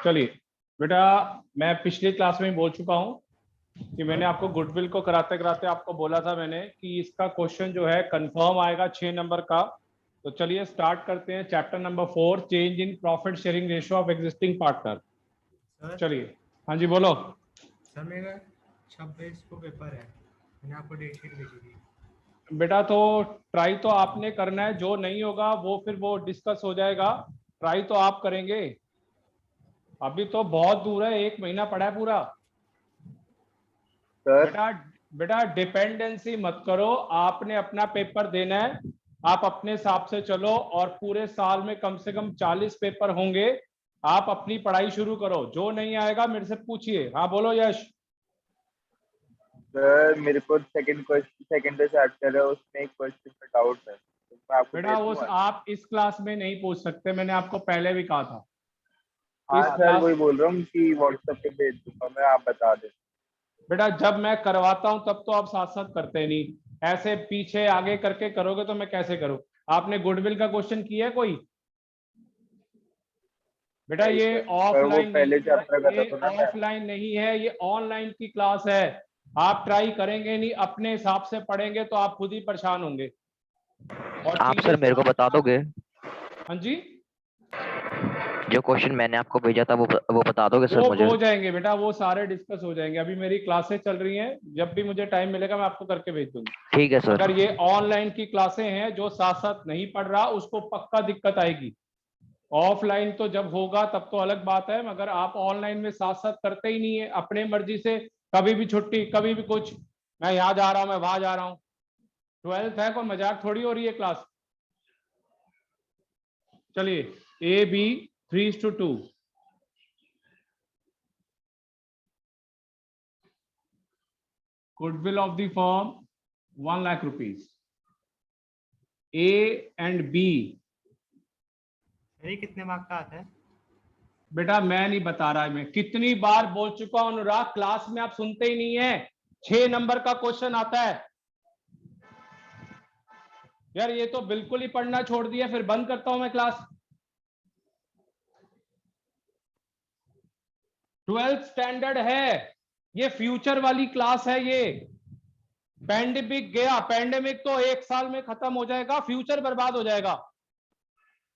चलिए बेटा, मैं पिछली क्लास में ही बोल चुका हूँ कि मैंने आपको गुडविल को कराते कराते आपको बोला था मैंने कि इसका क्वेश्चन जो है कंफर्म आएगा 6 नंबर का। तो चलिए स्टार्ट करते हैं। Chapter number 4, change in profit sharing ratio of existing partner. Sir चलिए, हाँ जी बोलो। सर मेरा 26 को पेपर है, मैंने आपको डेट शीट भेजी थी। बेटा तो ट्राई तो आपने करना है, जो नहीं होगा वो फिर वो डिस्कस हो जाएगा। ट्राई तो आप करेंगे, अभी तो बहुत दूर है, 1 महीना पड़ा है पूरा। सर बेटा बेटा डिपेंडेंसी मत करो, आपने अपना पेपर देना है, आप अपने हिसाब से चलो और पूरे साल में कम से कम 40 पेपर होंगे। आप अपनी पढ़ाई शुरू करो, जो नहीं आएगा मेरे से पूछिए। हाँ बोलो यश। सर मेरे को सेकंड चैप्टर है, उसमें एक क्वेश्चन का डाउट है, तो मैं आपको बेटा दे वो दूंगा। आप इस क्लास में नहीं पूछ सकते, मैंने आपको पहले भी कहा था। हाँ इस सर, क्लास वही बोल रहा हूँ कि व्हाट्सएप पे भेज दूंगा मैं, आप बता दें। बेटा जब मैं करवाता हूं तब तो आप साथ साथ करते नहीं, ऐसे पीछे आगे करके करोगे तो मैं कैसे करूं। आपने गुडविल का क्वेश्चन किया है कोई? बेटा नहीं ये सर, पर वो ऑफलाइन पहले नहीं है, चैप्टर का ये था ना मैं। ऑफलाइन नहीं है, ये ऑनलाइन की क्लास है। आप ट्राई करेंगे नहीं, अपने हिसाब से पढ़ेंगे तो आप खुद ही परेशान होंगे और आप चीजें सर मेरे को बता दोगे? हाँ जी, जो क्वेश्चन मैंने आपको भेजा था वो बता दोगे सर वो मुझे? हो जाएंगे बेटा, वो सारे डिस्कस हो जाएंगे। अभी मेरी क्लासेस चल रही हैं, जब भी मुझे टाइम मिलेगा मैं आपको करके भेज दूंगा। ठीक है सर। अगर ये ऑनलाइन की क्लासें हैं, जो साथ साथ नहीं पढ़ रहा उसको पक्का दिक्कत आएगी। ऑफलाइन तो जब होगा तब तो अलग बात है, मगर आप ऑनलाइन में साथ साथ करते ही नहीं है, अपने मर्जी से कभी भी छुट्टी कभी भी कुछ, मैं यहाँ जा रहा हूँ मैं वहां जा रहा हूँ। 12th है, कोई मजाक थोड़ी हो रही है क्लास। चलिए A B 3:2। Goodwill of the firm 1 lakh rupees. A and B. Sir ये कितने मार्क का आता है? बेटा मैं नहीं बता रहा, मैं कितनी बार बोल चुका हूं अनुराग, क्लास में आप सुनते ही नहीं है। 6 नंबर का क्वेश्चन आता है यार, ये तो बिल्कुल ही पढ़ना छोड़ दिया, फिर बंद करता हूं मैं क्लास। 12th स्टैंडर्ड है, ये फ्यूचर वाली क्लास है। ये पैंडेमिक गया, पैंडेमिक तो 1 साल में खत्म हो जाएगा, फ्यूचर बर्बाद हो जाएगा।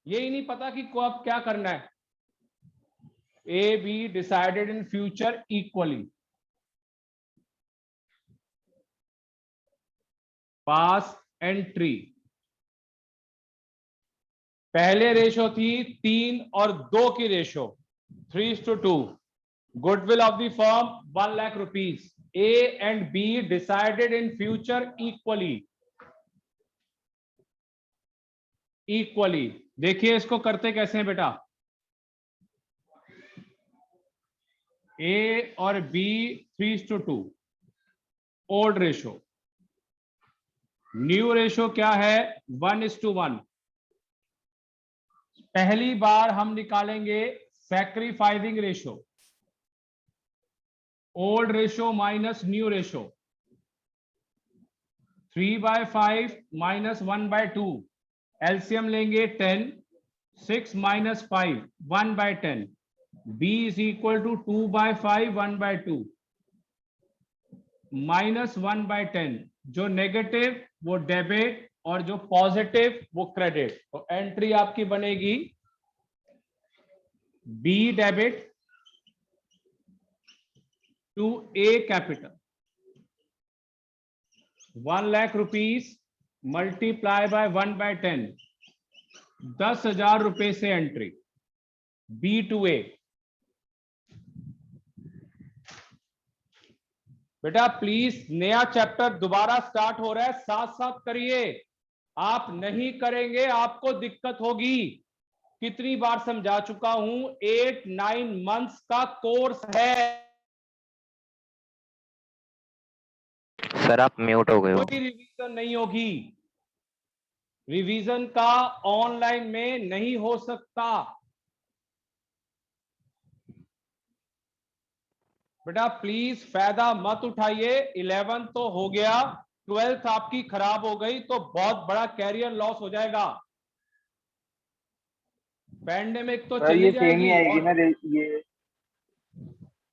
यही नहीं पता कि को अब क्या करना है। A B decided in future equally. Pass entry. पहले रेशो थी 3 और 2 की ratio 3:2। Goodwill of the firm 1 lakh rupees. A and B decided in future equally. Equally देखिए इसको करते कैसे हैं बेटा। ए और B 3:2 old ratio. New ratio क्या है? 1:1। पहली बार हम निकालेंगे sacrificing ratio. Old ratio minus new ratio. 3/5 minus 1/2। LCM लेंगे 10। 6 minus 5 1/10। b is equal to 2/5 1/2 minus 1/10। जो नेगेटिव वो डेबिट और जो पॉजिटिव वो क्रेडिट। तो एंट्री आपकी बनेगी B debit to A capital 1 lakh rupees multiply by 1/10। 10,000 रुपए से एंट्री बी टू ए। बेटा प्लीज नया चैप्टर दोबारा स्टार्ट हो रहा है, साथ साथ करिए। आप नहीं करेंगे आपको दिक्कत होगी। कितनी बार समझा चुका हूं, 8-9 मंथ्स का कोर्स है। सर आप म्यूट हो गए हो। कोई रिवीजन नहीं होगी, रिवीजन का ऑनलाइन में नहीं हो सकता। बेटा प्लीज फायदा मत उठाइए। 11 तो हो गया, 12th आपकी खराब हो गई तो बहुत बड़ा कैरियर लॉस हो जाएगा। पैंडेमिक तो सर चली ये सेम ही जाएगी आएगी और ना, ये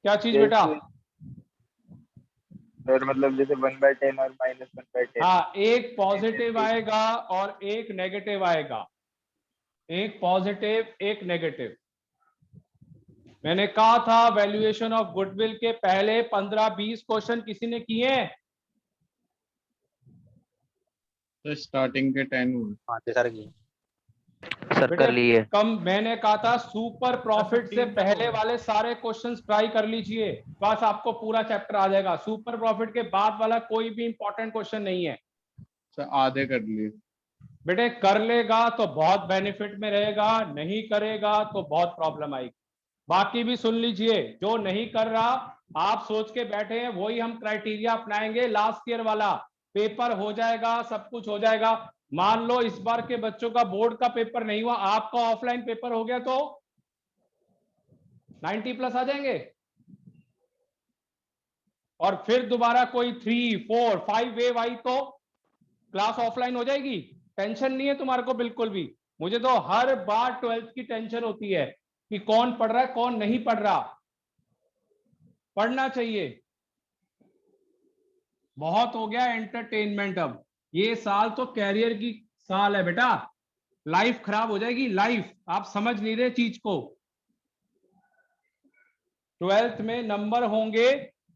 क्या चीज बेटा? सर मतलब जैसे 1/10 और -1/10। हाँ, एक पॉजिटिव आएगा और एक नेगेटिव आएगा, एक पॉजिटिव एक नेगेटिव। मैंने कहा था वैल्यूएशन ऑफ गुडविल के पहले 15-20 क्वेश्चन किसी ने किए हैं? तो स्टार्टिंग के 10 हुए। हाँ सर की सर बेटे कर लिए। कम, मैंने कहा था सुपर प्रॉफिट से पहले वाले सारे क्वेश्चंस ट्राई कर लीजिए, बस आपको पूरा चैप्टर आ जाएगा। सुपर प्रॉफिट के बाद वाला कोई भी इंपॉर्टेंट क्वेश्चन नहीं है। सर आधे कर लिए। बेटे कर लेगा तो बहुत बेनिफिट में रहेगा, नहीं करेगा तो बहुत प्रॉब्लम आएगी। बाकी भी सुन लीजिए, जो नहीं कर रहा आप सोच के बैठे हैं वही हम क्राइटेरिया अपनाएंगे। लास्ट ईयर वाला पेपर हो जाएगा, सब कुछ हो जाएगा। मान लो इस बार के बच्चों का बोर्ड का पेपर नहीं हुआ, आपका ऑफलाइन पेपर हो गया तो 90+ आ जाएंगे। और फिर दोबारा कोई 3, 4, 5 वेव आई तो क्लास ऑफलाइन हो जाएगी। टेंशन नहीं है तुम्हारे को बिल्कुल भी। मुझे तो हर बार 12th की टेंशन होती है कि कौन पढ़ रहा है कौन नहीं पढ़ रहा। पढ़ना चाहिए। बहुत हो गया एंटरटेनमेंट। अब ये साल तो कैरियर की साल है बेटा, लाइफ खराब हो जाएगी लाइफ। आप समझ नहीं रहे चीज को। 12th में नंबर होंगे,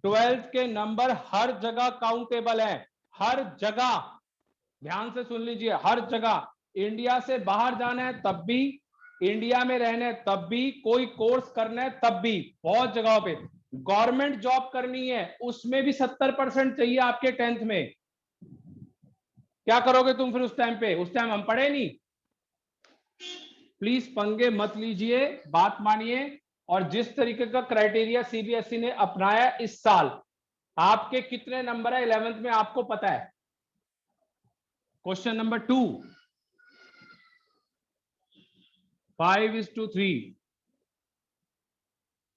12th के नंबर हर जगह काउंटेबल है, हर जगह। ध्यान से सुन लीजिए, हर जगह। इंडिया से बाहर जाना है तब भी, इंडिया में रहना है तब भी, कोई कोर्स करना है तब भी, बहुत जगहों पे। गवर्नमेंट जॉब करनी है उसमें भी 70% चाहिए आपके 10th में। क्या करोगे तुम फिर उस टाइम पे? उस टाइम हम पढ़े नहीं। प्लीज पंगे मत लीजिए, बात मानिए। और जिस तरीके का क्राइटेरिया सीबीएसई ने अपनाया इस साल, आपके कितने नंबर है 11th में आपको पता है। Question number 2, 5:3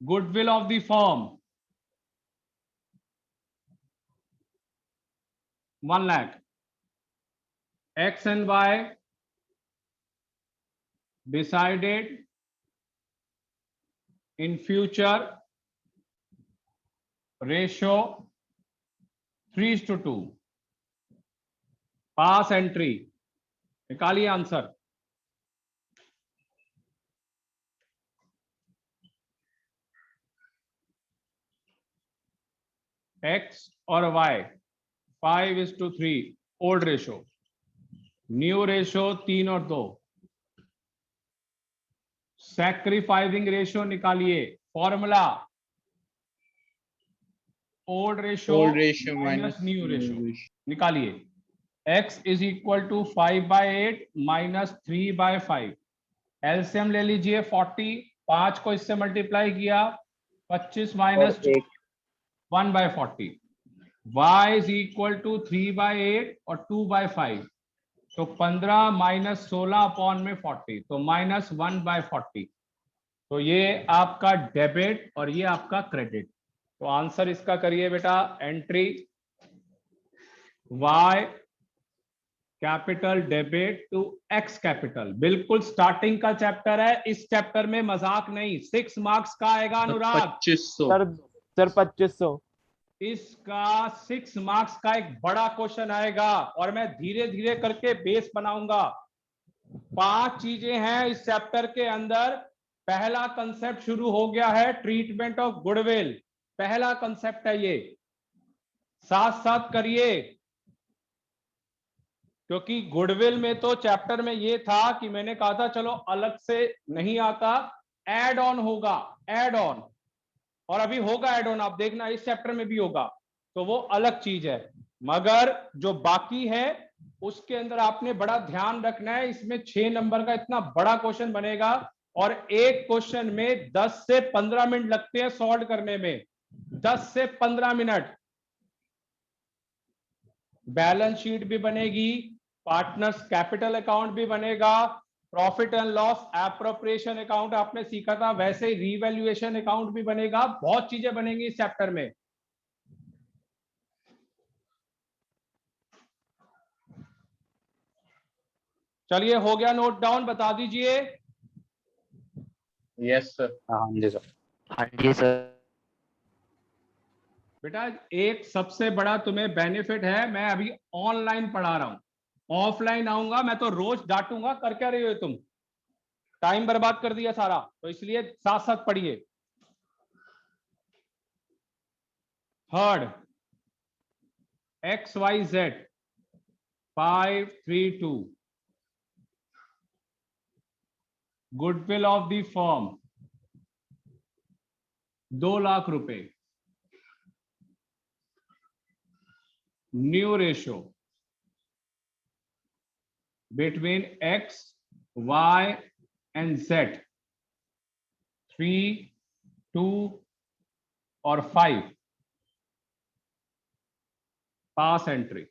goodwill of the firm 1 lakh. X and Y decided in future ratio 3:2. Pass entry निकालिए आंसर। X और Y 5:3 old ratio, new ratio 3 और 2। सैक्रिफाइसिंग रेशो निकालिए, formula old ratio minus new ratio निकालिए। x is equal to 5/8 minus 3/5। LCM ले लीजिए 40, 5 को इससे multiply किया 25 minus 1/40। y is equal to 3/8 और 2/5, तो 15 माइनस 16 अपॉन में 40, तो -1/40। तो ये आपका डेबिट और ये आपका क्रेडिट। तो आंसर इसका करिए बेटा, entry y capital debit to x capital. बिल्कुल स्टार्टिंग का चैप्टर है, इस चैप्टर में मजाक नहीं। 6 मार्क्स का आएगा अनुराग। 2500 सर 2500। इसका 6 मार्क्स का एक बड़ा क्वेश्चन आएगा और मैं धीरे धीरे करके बेस बनाऊंगा। 5 चीजें हैं इस चैप्टर के अंदर। पहला कंसेप्ट शुरू हो गया है, ट्रीटमेंट ऑफ गुडविल। पहला कंसेप्ट है ये, साथ साथ करिए। क्योंकि गुडविल में तो चैप्टर में ये था कि मैंने कहा था चलो अलग से नहीं आता, एड ऑन होगा, एड ऑन। और अभी होगा एड ऑन, आप देखना इस चैप्टर में भी होगा, तो वो अलग चीज है। मगर जो बाकी है उसके अंदर आपने बड़ा ध्यान रखना है। इसमें 6 नंबर का इतना बड़ा क्वेश्चन बनेगा और एक क्वेश्चन में 10 से 15 मिनट लगते हैं सॉल्व करने में, 10 से 15 मिनट। बैलेंस शीट भी बनेगी, पार्टनर्स कैपिटल अकाउंट भी बनेगा, profit and loss appropriation account आपने सीखा था, वैसे ही रीवैल्यूएशन अकाउंट भी बनेगा। बहुत चीजें बनेंगी इस चैप्टर में। चलिए हो गया नोट डाउन, बता दीजिए। Yes sir. हाँ जी सर। हाँ जी सर। बेटा एक सबसे बड़ा तुम्हें बेनिफिट है, मैं अभी ऑनलाइन पढ़ा रहा हूं, ऑफलाइन आऊंगा मैं तो रोज डांटूंगा, कर क्या रहे हो तुम, टाइम बर्बाद कर दिया सारा, तो इसलिए साथ साथ पढ़िए। Third, XYZ 532, goodwill of the firm 2 lakh रुपए, new ratio between X, Y and Z 3, 2 और 5, पास एंट्री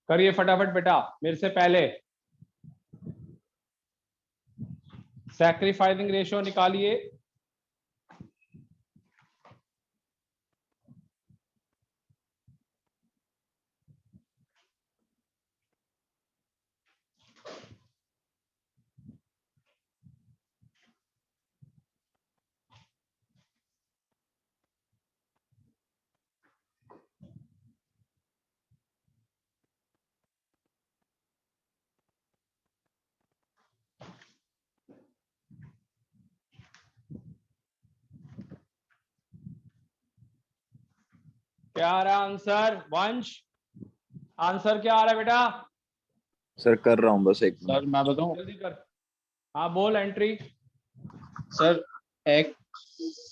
करिए फटाफट बेटा मेरे से पहले। सैक्रिफाइसिंग रेशियो निकालिए। क्या आ रहा आंसर वंश, आंसर क्या आ रहा है बेटा? सर कर रहा हूँ बस एक मिनट। सर मैं बताऊं? जल्दी कर। हाँ बोल एंट्री। सर एक्स,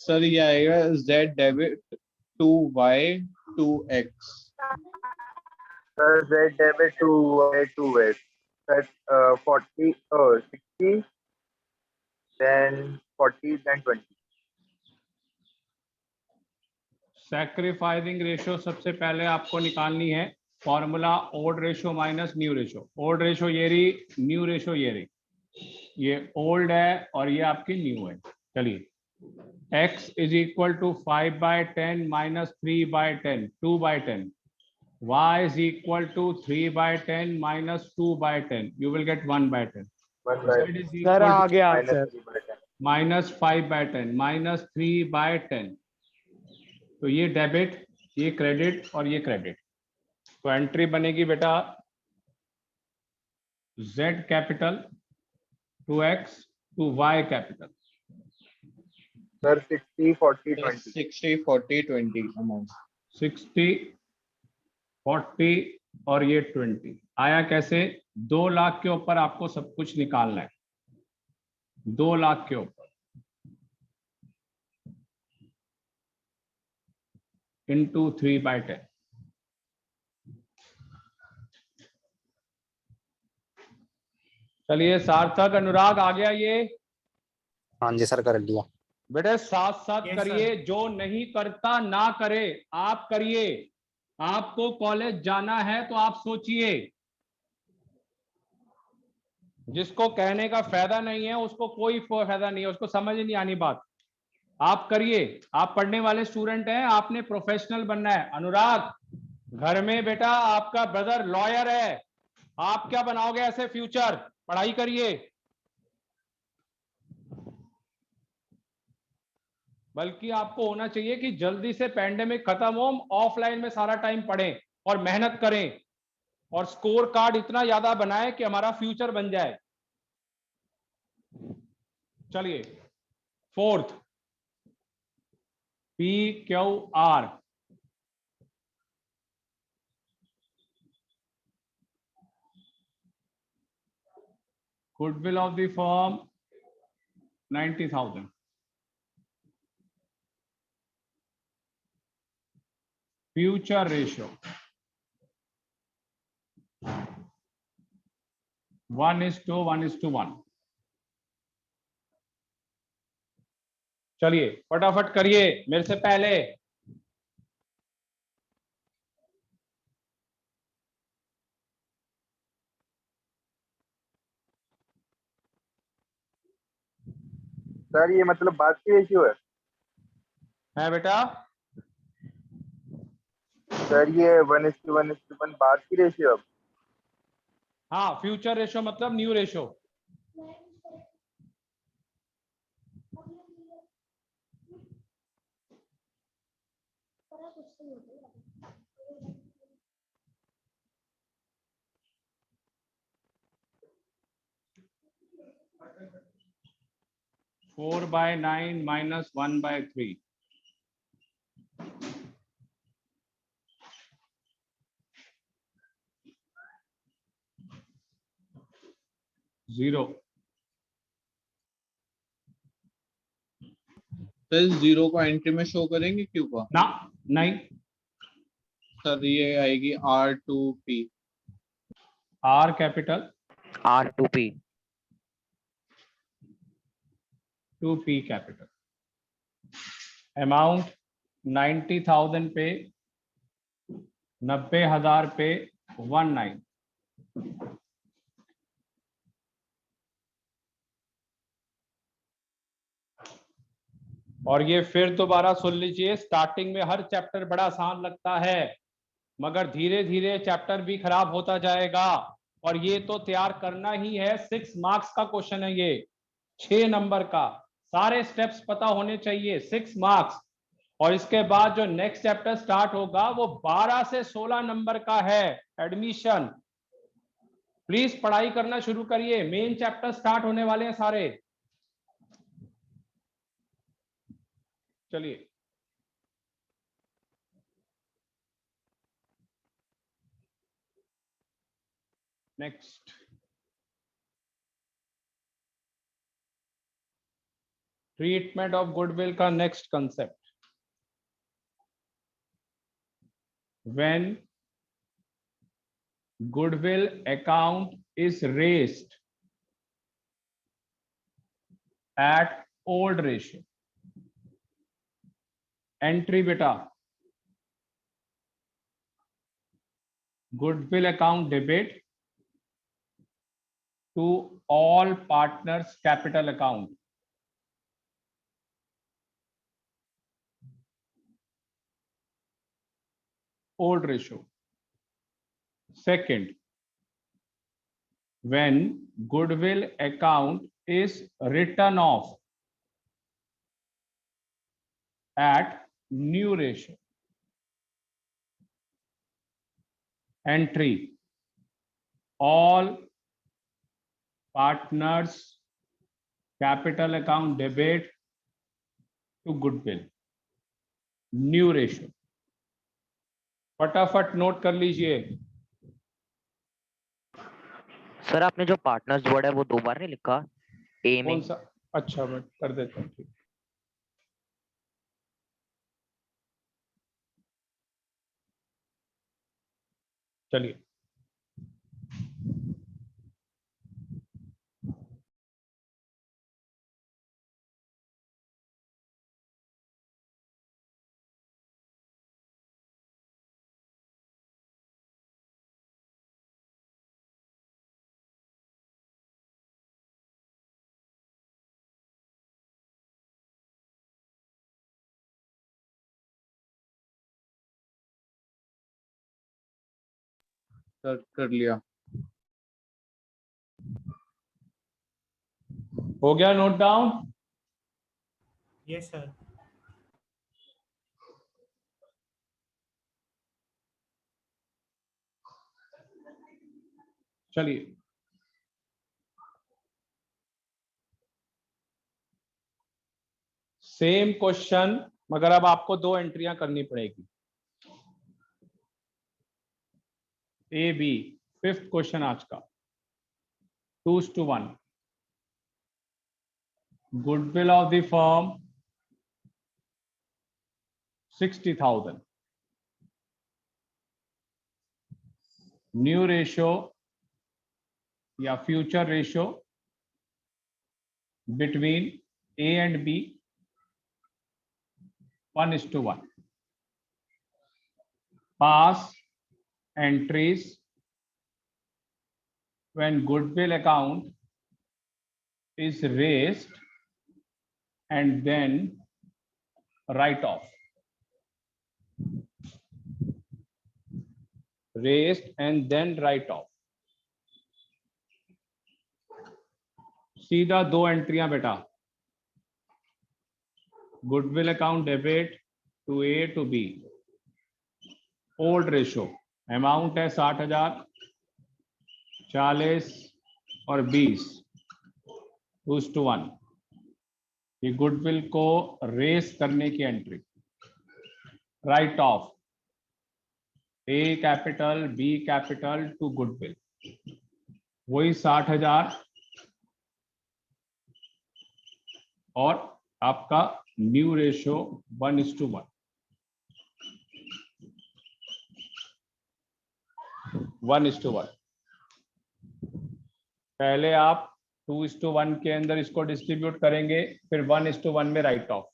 सर ये आएगा Z debit to Y to X। Sir, Z debit to Y to X. That's 40, 60, then 40, then 20. Sacrificing ratio सबसे पहले आपको निकालनी है, formula old ratio minus new ratio. Old ratio ये रही, न्यू रेशियो ये रही, ये ओल्ड है और ये आपकी न्यू है। चलिए x is equal to 5/10 minus 3/10, 2/10, y is equal to 3/10 minus 2/10, you will get 1/10, 1 by z is sir equal आ to गया minus answer. 3 by 10. minus 5/10 minus 3/10, तो ये डेबिट, ये क्रेडिट और ये क्रेडिट, तो एंट्री बनेगी बेटा z capital to x to y capital. Sir, 60, 40, 20. 60, 40, 20 amount. 60, 40 और ये 20 आया कैसे? 2 लाख के ऊपर आपको सब कुछ निकालना है, 2 लाख के ऊपर इंटू 3/10। चलिए सार्थक अनुराग आ गया ये? हाँ जी सर कर लिया। बेटे साथ साथ Yes, करिए, जो नहीं करता ना करे, आप करिए। आपको कॉलेज जाना है तो आप सोचिए, जिसको कहने का फायदा नहीं है उसको कोई फायदा नहीं है, उसको समझ नहीं आनी बात। आप करिए, आप पढ़ने वाले स्टूडेंट हैं, आपने प्रोफेशनल बनना है। अनुराग घर में बेटा आपका ब्रदर लॉयर है, आप क्या बनाओगे ऐसे फ्यूचर? पढ़ाई करिए, बल्कि आपको होना चाहिए कि जल्दी से पैंडेमिक खत्म हो, ऑफलाइन में सारा टाइम पढ़ें और मेहनत करें और स्कोर कार्ड इतना ज्यादा बनाए कि हमारा फ्यूचर बन जाए। चलिए fourth, PQR goodwill of the firm 90,000, future ratio 1:1:1। चलिए फटाफट करिए मेरे से पहले। सर ये मतलब बाद की रेशियो है बेटा? सर, ये 1:1:1 बाद की रेशियो। हाँ, फ्यूचर रेशियो मतलब new ratio. 4/9 minus 1/3. Zero. Sir zero को एंट्री में शो करेंगे क्यू का? ना, नहीं। सर ये आएगी R2P. R capital, R2P. 2P capital. Amount 90,000 पे, 90,000 पे 19। और ये फिर दोबारा सुन लीजिए, स्टार्टिंग में हर चैप्टर बड़ा आसान लगता है, मगर धीरे धीरे चैप्टर भी खराब होता जाएगा। और ये तो तैयार करना ही है, 6 मार्क्स का क्वेश्चन है ये, 6 नंबर का, सारे स्टेप्स पता होने चाहिए, 6 मार्क्स। और इसके बाद जो नेक्स्ट चैप्टर स्टार्ट होगा वो 12 से 16 नंबर का है, एडमिशन। प्लीज पढ़ाई करना शुरू करिए, मेन चैप्टर स्टार्ट होने वाले हैं सारे। चलिए, नेक्स्ट। ट्रीटमेंट ऑफ गुडविल का next concept, when goodwill account is raised at old ratio. Entry बेटा, goodwill account debit to all partners capital account. Old ratio. Second, when goodwill account is written off at new ratio. Entry, all partners capital account debit to goodwill, new ratio. फटाफट note कर लीजिए। Sir आपने जो partners word है वो 2 बार नहीं लिखा ए में? कौन सा? अच्छा, मैं कर देता हूँ, ठीक। चलिए, सर कर लिया। हो गया नोट डाउन? Yes sir. चलिए, सेम क्वेश्चन, मगर अब आपको 2 एंट्रियां करनी पड़ेगी। ए बी, 5th क्वेश्चन आज का, 2:1। Goodwill of the firm 60,000। New ratio या future ratio between A and B 1:1। Pass entries when goodwill account is raised and then write off. Raised and then write off. सीधा 2 एंट्रियां बेटा, goodwill account debit to A to B, old ratio, amount है 60,000, 40 और 20। 2:1 ये goodwill को raise करने की entry. Write off A capital B capital to goodwill, वही 60,000 और आपका न्यू रेशियो 1:1। 1:1 पहले आप 2:1 के अंदर इसको डिस्ट्रीब्यूट करेंगे, फिर 1:1 में write of.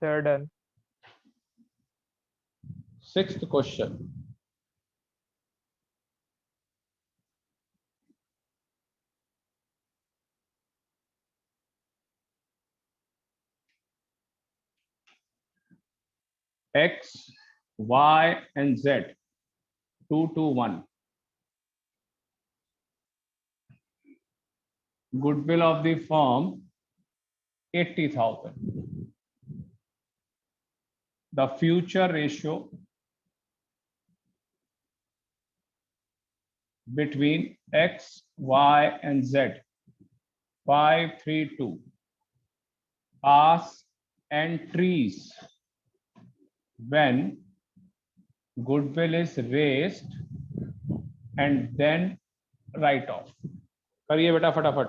Sir done. 6th question, X, Y and Z 2:1 goodwill of the firm 80,000. The future ratio between X, Y and Z 5:3:2. Pass entries when goodwill is raised and then write off। करिए बेटा फटाफट।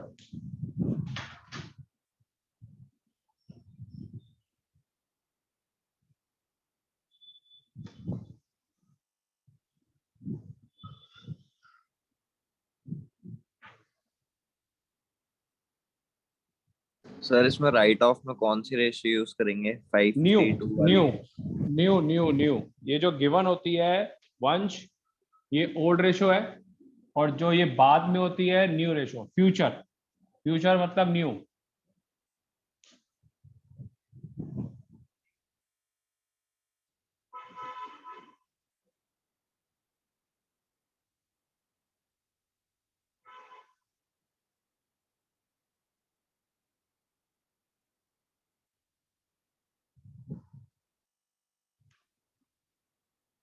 Sir इसमें right of में कौन सी ratio use करेंगे? 5 new 3 2 वाली? New ये जो गिवन होती है वंश, ये ओल्ड रेशो है, और जो ये बाद में होती है न्यू रेशो। फ्यूचर मतलब न्यू।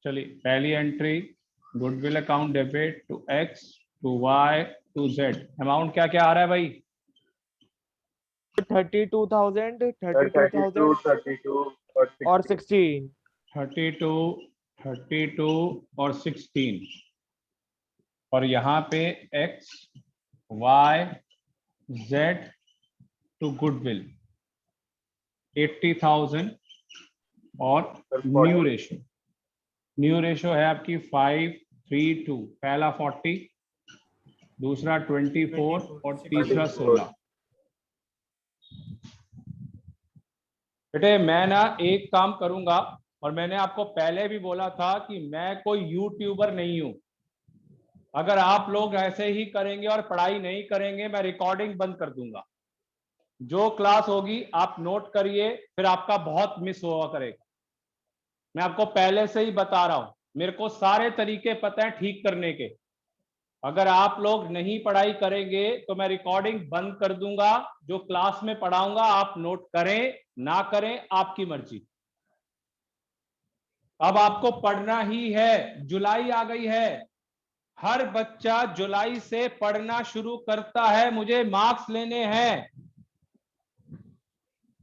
चलिए पहली entry, goodwill account debit to X to Y to Z. Amount क्या क्या आ रहा है भाई? 32,000 32 और 16। 32 और 16, और यहाँ पे X Y Z to goodwill 80,000 और न्यू रेशो है आपकी 5:3:2। पहला 40, दूसरा 24 और तीसरा 16। बेटे मैं ना एक काम करूंगा, और मैंने आपको पहले भी बोला था कि मैं कोई यूट्यूबर नहीं हूं। अगर आप लोग ऐसे ही करेंगे और पढ़ाई नहीं करेंगे, मैं रिकॉर्डिंग बंद कर दूंगा। जो क्लास होगी आप नोट करिए, फिर आपका बहुत मिस हुआ करेगा। मैं आपको पहले से ही बता रहा हूं, मेरे को सारे तरीके पता है ठीक करने के। अगर आप लोग नहीं पढ़ाई करेंगे तो मैं रिकॉर्डिंग बंद कर दूंगा। जो क्लास में पढ़ाऊंगा आप नोट करें ना करें आपकी मर्जी। अब आपको पढ़ना ही है, जुलाई आ गई है, हर बच्चा जुलाई से पढ़ना शुरू करता है, मुझे मार्क्स लेने हैं,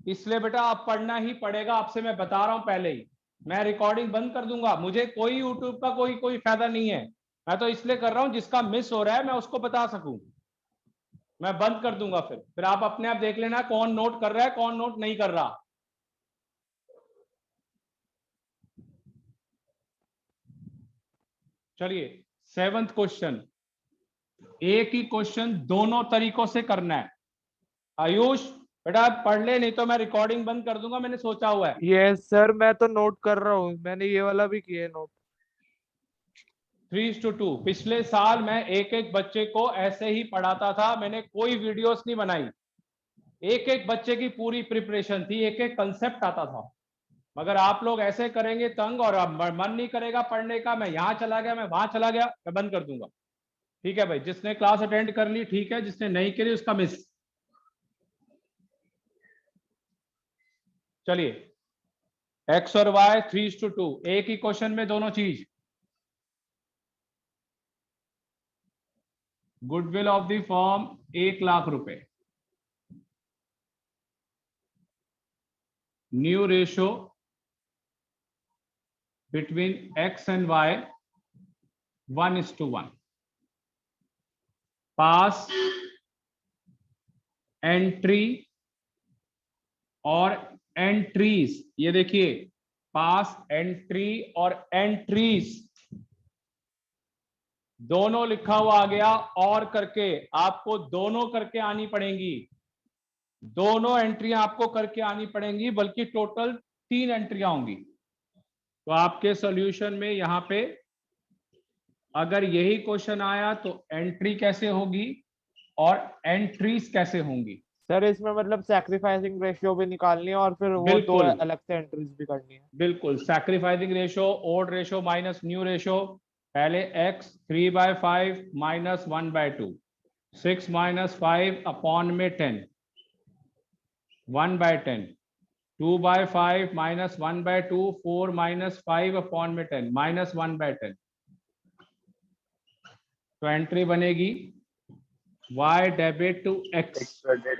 इसलिए बेटा आप पढ़ना ही पड़ेगा। आपसे मैं बता रहा हूं पहले ही। मैं रिकॉर्डिंग बंद कर दूंगा, मुझे कोई यूट्यूब का कोई फायदा नहीं है। मैं तो इसलिए कर रहा हूं जिसका मिस हो रहा है मैं उसको बता सकूं। मैं बंद कर दूंगा, फिर आप अपने आप देख लेना कौन नोट कर रहा है कौन नोट नहीं कर रहा। चलिए 7th क्वेश्चन, एक ही क्वेश्चन दोनों तरीकों से करना है। आयुष बेटा आप पढ़ ले, नहीं तो मैं रिकॉर्डिंग बंद कर दूंगा, मैंने सोचा हुआ है। यस सर, मैं तो नोट कर रहा हूँ, मैंने ये वाला भी किया है नोट। 3:2। पिछले साल मैं एक एक बच्चे को ऐसे ही पढ़ाता था, मैंने कोई वीडियोस नहीं बनाई। एक एक बच्चे की पूरी प्रिपरेशन थी, एक एक कंसेप्ट आता था। मगर आप लोग ऐसे करेंगे तंग, और अब मन नहीं करेगा पढ़ने का, मैं यहाँ चला गया मैं वहां चला गया, मैं बंद कर दूंगा। ठीक है भाई, जिसने क्लास अटेंड कर ली ठीक है, जिसने नहीं करी उसका मिस। चलिए x और y 3:2, एक ही क्वेश्चन में दोनों चीज। Goodwill of the firm 1 lakh रुपए, new ratio between x and y 1:1, pass entry और एंट्रीज, ये देखिए पास एंट्री और एंट्रीज दोनों लिखा हुआ आ गया, और करके आपको दोनों करके आनी पड़ेंगी, दोनों एंट्रियां आपको करके आनी पड़ेंगी, बल्कि टोटल 3 एंट्रियां होंगी। तो आपके सॉल्यूशन में यहां पे अगर यही क्वेश्चन आया तो एंट्री कैसे होगी और एंट्रीज कैसे होंगी। सर इसमें मतलब सैक्रिफाइसिंग रेशियो भी निकालनी है और फिर वो दो बिल्कुल। अलग से एंट्रीज भी करनी है। बिल्कुल, sacrificing ratio, old ratio minus new ratio. पहले x 3/5 माइनस 1/2, 6 माइनस 5 अपॉन में 10, 1/10, 2/5 माइनस 1/2, 4 माइनस 5 अपॉन में 10, माइनस 1/10। तो एंट्री बनेगी y debit to x, X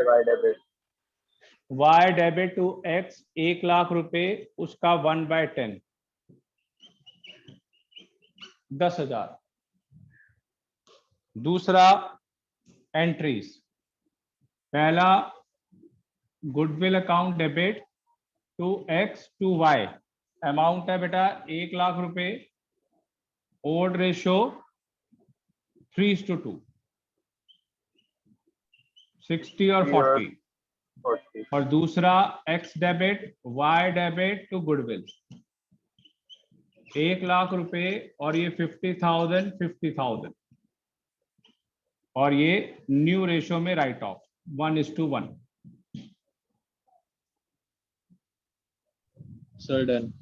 Y debit. y debit to x 1 lakh रुपए, उसका 1/10, 10,000। दूसरा एंट्रीज, पहला goodwill account debit to x to y, amount है बेटा 1 लाख रुपए, ओड रेशो 3:2, 60 और 40। 40. और दूसरा x debit y debit to goodwill, 1 lakh रुपए और ये 50,000 50,000, और ये न्यू रेशो में write off 1:1। Sir done.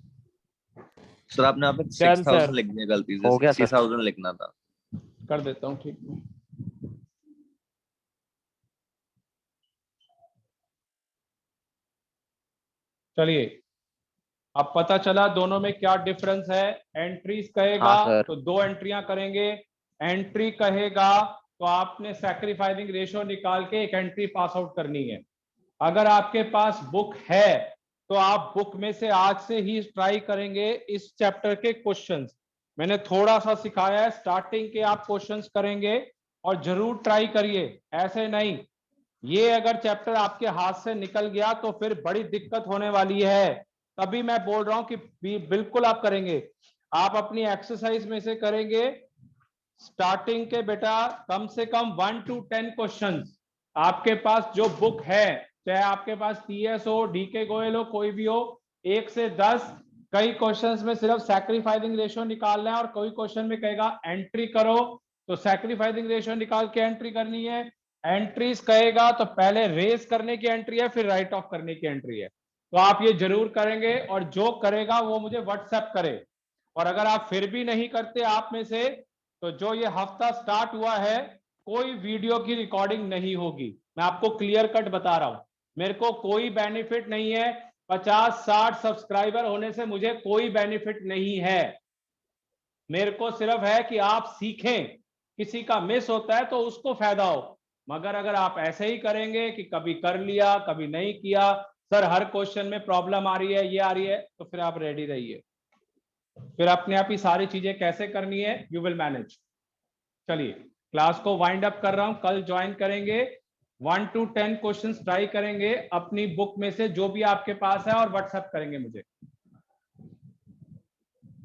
Sir आपने यहाँ पे Done, 6,000 sir. लिख दिया गलती से, हो गया, सर। 60,000 लिखना था। कर देता हूं, ठीक है। चलिए अब पता चला दोनों में क्या डिफरेंस है। एंट्रीज कहेगा हाँ, सर। तो 2 एंट्रियां करेंगे, एंट्री कहेगा तो आपने सैक्रिफाइसिंग रेशो निकाल के एक एंट्री पास आउट करनी है। अगर आपके पास बुक है तो आप बुक में से आज से ही ट्राई करेंगे इस चैप्टर के क्वेश्चंस। मैंने थोड़ा सा सिखाया है, स्टार्टिंग के आप क्वेश्चंस करेंगे और जरूर ट्राई करिए, ऐसे नहीं। ये अगर चैप्टर आपके हाथ से निकल गया तो फिर बड़ी दिक्कत होने वाली है। तभी मैं बोल रहा हूं कि बिल्कुल आप करेंगे। आप अपनी एक्सरसाइज में से करेंगे स्टार्टिंग के बेटा कम से कम 1 to 10 क्वेश्चंस। आपके पास जो बुक है, चाहे आपके पास टीएस हो, डीके गोयल हो, कोई भी हो, 1 से 10 कई क्वेश्चंस में सिर्फ सैक्रिफाइसिंग रेशियो निकालना है और कोई क्वेश्चन में कहेगा एंट्री करो तो सैक्रिफाइसिंग रेशियो निकाल के एंट्री करनी है। एंट्रीज कहेगा तो पहले रेस करने की एंट्री है, फिर राइट ऑफ करने की एंट्री है। तो आप ये जरूर करेंगे और जो करेगा वो मुझे व्हाट्सएप करे। और अगर आप फिर भी नहीं करते आप में से, तो जो ये हफ्ता स्टार्ट हुआ है कोई वीडियो की रिकॉर्डिंग नहीं होगी। मैं आपको क्लियर कट बता रहा हूं, मेरे को कोई बेनिफिट नहीं है। 50-60 सब्सक्राइबर होने से मुझे कोई बेनिफिट नहीं है। मेरे को सिर्फ है कि आप सीखें, किसी का मिस होता है तो उसको फायदा हो। मगर अगर आप ऐसे ही करेंगे कि कभी कर लिया कभी नहीं किया, सर हर क्वेश्चन में प्रॉब्लम आ रही है, ये आ रही है, तो फिर आप रेडी रहिए, फिर अपने आप ही सारी चीजें कैसे करनी है यू विल मैनेज। चलिए क्लास को वाइंड अप कर रहा हूं, कल ज्वाइन करेंगे। 1 to 10 क्वेश्चंस ट्राई करेंगे अपनी बुक में से जो भी आपके पास है और व्हाट्सएप करेंगे मुझे।